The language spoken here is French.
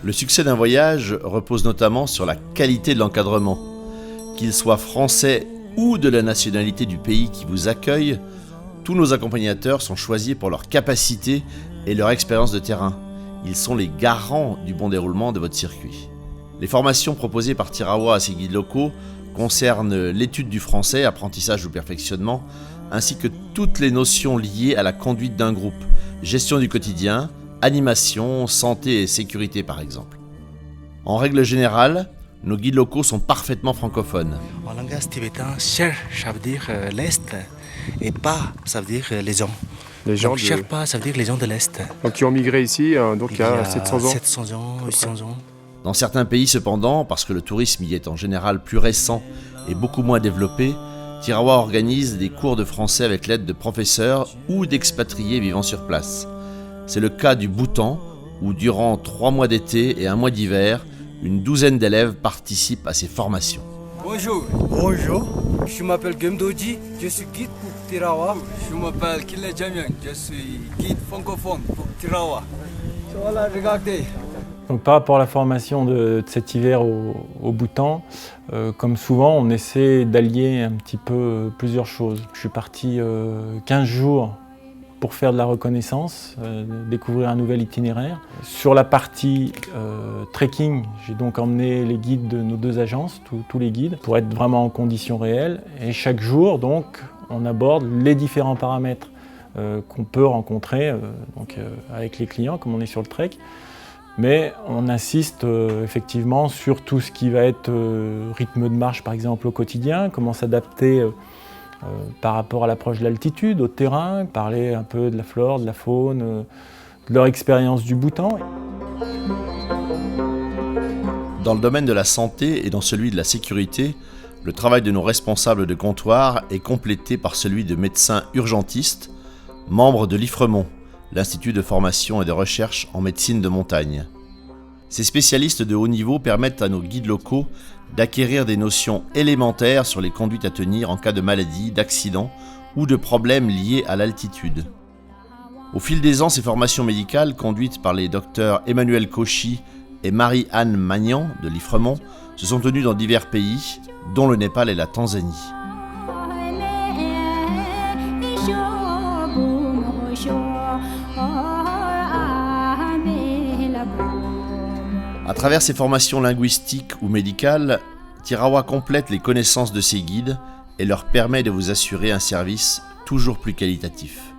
Le succès d'un voyage repose notamment sur la qualité de l'encadrement. Qu'il soit français ou de la nationalité du pays qui vous accueille, tous nos accompagnateurs sont choisis pour leur capacité et leur expérience de terrain. Ils sont les garants du bon déroulement de votre circuit. Les formations proposées par Tirawa à ses guides locaux concernent l'étude du français, apprentissage ou perfectionnement, ainsi que toutes les notions liées à la conduite d'un groupe, gestion du quotidien, animation, santé et sécurité par exemple. En règle générale, nos guides locaux sont parfaitement francophones. En langage tibétain, Cher, ça veut dire l'Est, et Pa, ça veut dire les gens. Les gens Donc, Sherpa, ça veut dire les gens de l'Est. donc, qui ont migré ici donc, il y a 700 ans. 700 ans, 800 ans. Dans certains pays cependant, parce que le tourisme y est en général plus récent et beaucoup moins développé, Tirawa organise des cours de français avec l'aide de professeurs ou d'expatriés vivant sur place. C'est le cas du Bhoutan, où durant 3 mois d'été et 1 mois d'hiver, une douzaine d'élèves participent à ces formations. Bonjour. Bonjour. Je m'appelle Gemdoji, je suis guide pour Tirawa. Je m'appelle Kile Jamian, je suis guide francophone pour Tirawa. Voilà, regardez. Donc, par rapport à la formation de cet hiver au Bhoutan, comme souvent, on essaie d'allier un petit peu plusieurs choses. Je suis parti 15 jours pour faire de la reconnaissance, découvrir un nouvel itinéraire. Sur la partie trekking, j'ai donc emmené les guides de nos 2 agences, tous les guides, pour être vraiment en conditions réelles. Et chaque jour, donc, on aborde les différents paramètres qu'on peut rencontrer avec les clients, comme on est sur le trek. Mais on insiste effectivement sur tout ce qui va être rythme de marche, par exemple, au quotidien, comment s'adapter par rapport à l'approche de l'altitude, au terrain, parler un peu de la flore, de la faune, de leur expérience du Bhoutan. Dans le domaine de la santé et dans celui de la sécurité, le travail de nos responsables de comptoir est complété par celui de médecins urgentistes, membres de l'IFREMONT, l'Institut de formation et de recherche en médecine de montagne. Ces spécialistes de haut niveau permettent à nos guides locaux d'acquérir des notions élémentaires sur les conduites à tenir en cas de maladie, d'accident ou de problèmes liés à l'altitude. Au fil des ans, ces formations médicales, conduites par les docteurs Emmanuel Cauchy et Marie-Anne Magnan de l'IFREMONT, se sont tenues dans divers pays, dont le Népal et la Tanzanie. À travers ces formations linguistiques ou médicales, Tirawa complète les connaissances de ses guides et leur permet de vous assurer un service toujours plus qualitatif.